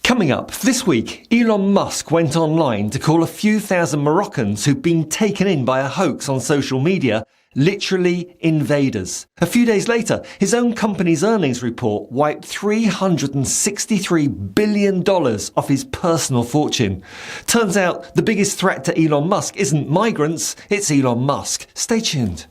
Coming up, this week, Elon Musk went online to call a few thousand Moroccans who've been taken in by a hoax on social media literally invaders. A few days later, his own company's earnings report wiped $363 billion off his personal fortune. Turns out the biggest threat to Elon Musk isn't migrants, it's Elon Musk. Stay tuned.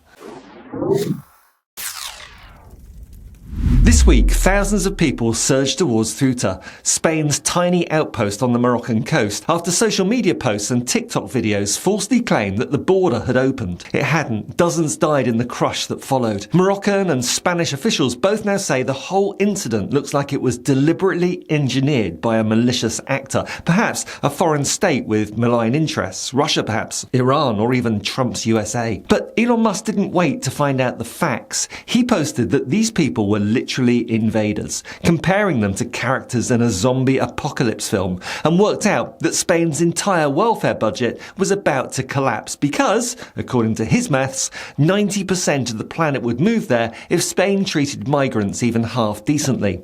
This week, thousands of people surged towards Ceuta, Spain's tiny outpost on the Moroccan coast, after social media posts and TikTok videos falsely claimed that the border had opened. It hadn't. Dozens died in the crush that followed. Moroccan and Spanish officials both now say the whole incident looks like it was deliberately engineered by a malicious actor, perhaps a foreign state with malign interests, Russia perhaps, Iran, or even Trump's USA. But Elon Musk didn't wait to find out the facts. He posted that these people were literally invaders, comparing them to characters in a zombie apocalypse film, and worked out that Spain's entire welfare budget was about to collapse because, according to his maths, 90% of the planet would move there if Spain treated migrants even half decently.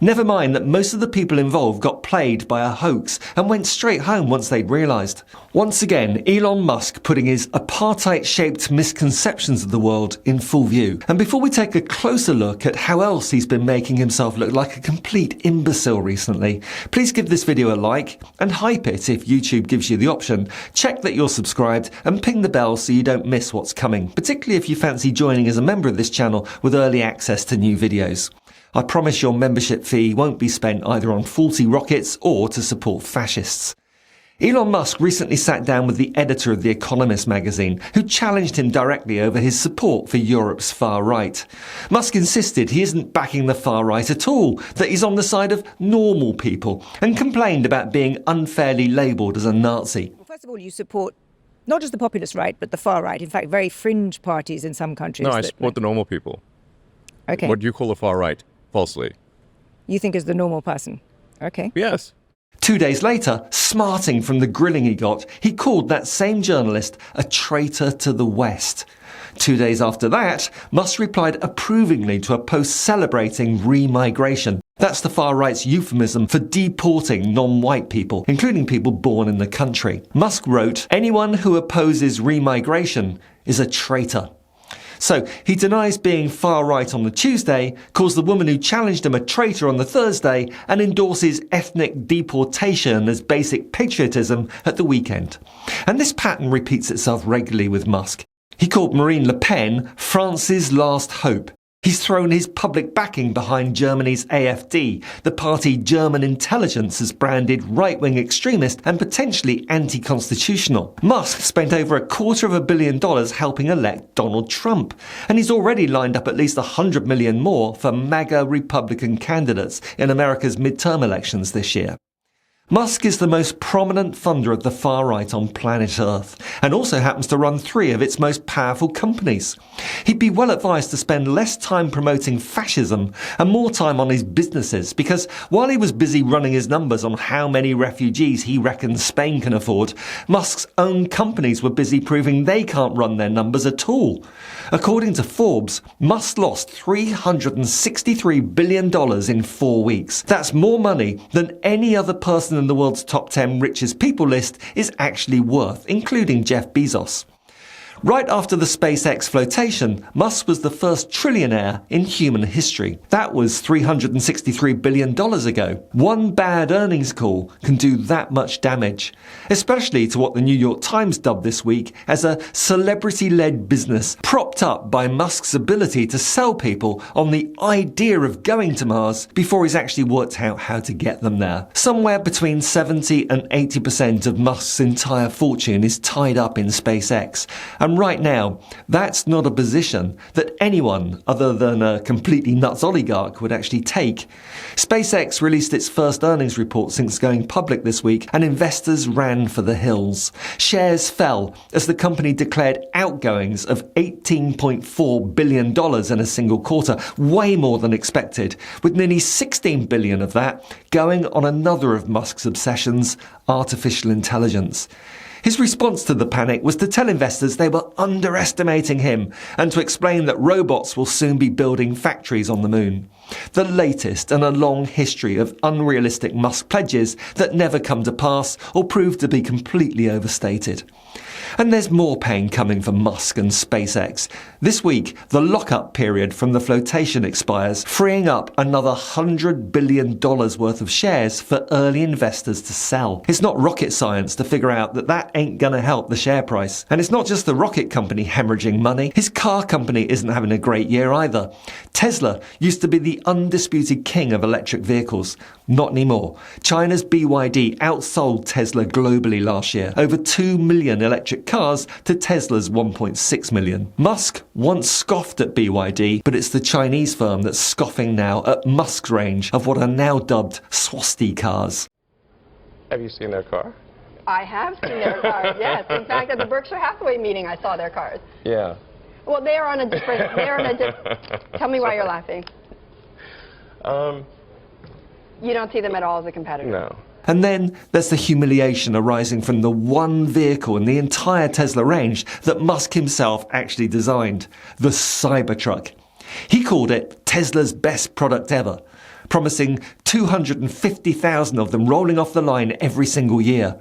Never mind that most of the people involved got played by a hoax and went straight home once they'd realised. Once again, Elon Musk putting his apartheid-shaped misconceptions of the world in full view. And before we take a closer look at how else he's been making himself look like a complete imbecile recently, please give this video a like and hype it if YouTube gives you the option. Check that you're subscribed and ping the bell so you don't miss what's coming, particularly if you fancy joining as a member of this channel with early access to new videos. I promise your membership fee won't be spent either on faulty rockets or to support fascists. Elon Musk recently sat down with the editor of the Economist magazine, who challenged him directly over his support for Europe's far right. Musk insisted he isn't backing the far right at all, that he's on the side of normal people, and complained about being unfairly labelled as a Nazi. Well, first of all, you support not just the populist right, but the far right, in fact, very fringe parties in some countries. No, I support the normal people. Okay. What do you call the far right? Falsely. You think as the normal person? Okay. Yes. 2 days later, smarting from the grilling he got, he called that same journalist a traitor to the West. 2 days after that, Musk replied approvingly to a post celebrating re-migration. That's the far right's euphemism for deporting non-white people, including people born in the country. Musk wrote, "Anyone who opposes re-migration is a traitor." So he denies being far right on the Tuesday, calls the woman who challenged him a traitor on the Thursday, and endorses ethnic deportation as basic patriotism at the weekend. And this pattern repeats itself regularly with Musk. He called Marine Le Pen France's last hope. He's thrown his public backing behind Germany's AfD, the party German intelligence has branded right-wing extremist and potentially anti-constitutional. Musk spent over $250 million helping elect Donald Trump, and he's already lined up at least $100 million more for MAGA Republican candidates in America's midterm elections this year. Musk is the most prominent funder of the far right on planet Earth, and also happens to run 3 of its most powerful companies. He'd be well advised to spend less time promoting fascism and more time on his businesses, because while he was busy running his numbers on how many refugees he reckons Spain can afford, Musk's own companies were busy proving they can't run their numbers at all. According to Forbes, Musk lost $363 billion in 4 weeks. That's more money than any other person in the world's top 10 richest people list is actually worth, including Jeff Bezos. Right after the SpaceX flotation, Musk was the first trillionaire in human history. That was $363 billion ago. One bad earnings call can do that much damage, especially to what the New York Times dubbed this week as a celebrity-led business propped up by Musk's ability to sell people on the idea of going to Mars before he's actually worked out how to get them there. Somewhere between 70 and 80% of Musk's entire fortune is tied up in SpaceX, and right now, that's not a position that anyone other than a completely nuts oligarch would actually take. SpaceX released its first earnings report since going public this week, and investors ran for the hills. Shares fell as the company declared outgoings of $18.4 billion in a single quarter, way more than expected, with nearly $16 billion of that going on another of Musk's obsessions, artificial intelligence. His response to the panic was to tell investors they were underestimating him and to explain that robots will soon be building factories on the moon. the latest in a long history of unrealistic Musk pledges that never come to pass or prove to be completely overstated. And there's more pain coming for Musk and SpaceX. This week, the lock-up period from the flotation expires, freeing up another $100 billion worth of shares for early investors to sell. It's not rocket science to figure out that ain't gonna help the share price. And it's not just the rocket company hemorrhaging money. His car company isn't having a great year either. Tesla used to be the undisputed king of electric vehicles. Not anymore. China's BYD outsold Tesla globally last year. Over 2 million electric cars to Tesla's 1.6 million. Musk once scoffed at BYD, but it's the Chinese firm that's scoffing now at Musk's range of what are now dubbed swastika cars. Have you seen their car? I have seen their cars, yes. In fact, at the Berkshire Hathaway meeting, I saw their cars. Yeah. Well, they are on a different, tell me why you're laughing. You don't see them at all as a competitor? No. And then there's the humiliation arising from the one vehicle in the entire Tesla range that Musk himself actually designed, the Cybertruck. He called it Tesla's best product ever, promising 250,000 of them rolling off the line every single year.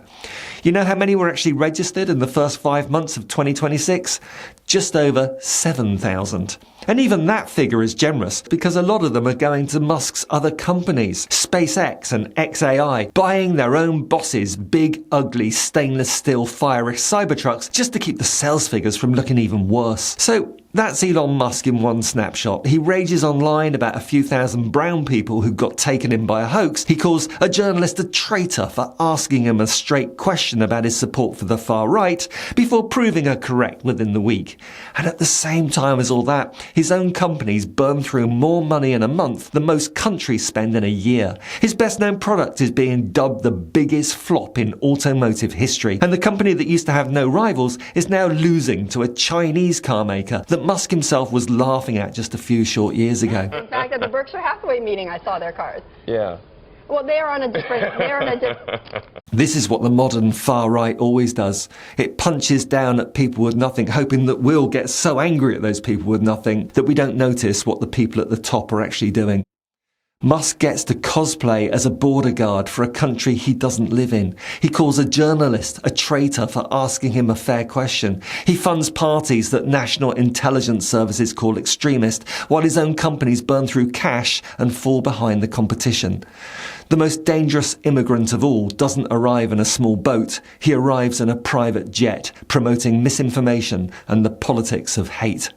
You know how many were actually registered in the first 5 months of 2026? Just over 7,000. And even that figure is generous because a lot of them are going to Musk's other companies, SpaceX and XAI, buying their own bosses' big, ugly, stainless steel fire-ish Cybertrucks just to keep the sales figures from looking even worse. So that's Elon Musk in one snapshot. He rages online about a few thousand brown people who got taken in by a hoax. He calls a journalist a traitor for asking him a straight question about his support for the far right before proving her correct within the week. And at the same time as all that, his own companies burn through more money in a month than most countries spend in a year. His best-known product is being dubbed the biggest flop in automotive history. And the company that used to have no rivals is now losing to a Chinese car maker that Musk himself was laughing at just a few short years ago. In fact, at the Berkshire Hathaway meeting, I saw their cars. Yeah. Well, they are on a different, This is what the modern far right always does. It punches down at people with nothing, hoping that we'll get so angry at those people with nothing that we don't notice what the people at the top are actually doing. Musk gets to cosplay as a border guard for a country he doesn't live in. He calls a journalist a traitor for asking him a fair question. He funds parties that national intelligence services call extremist, while his own companies burn through cash and fall behind the competition. The most dangerous immigrant of all doesn't arrive in a small boat. He arrives in a private jet, promoting misinformation and the politics of hate.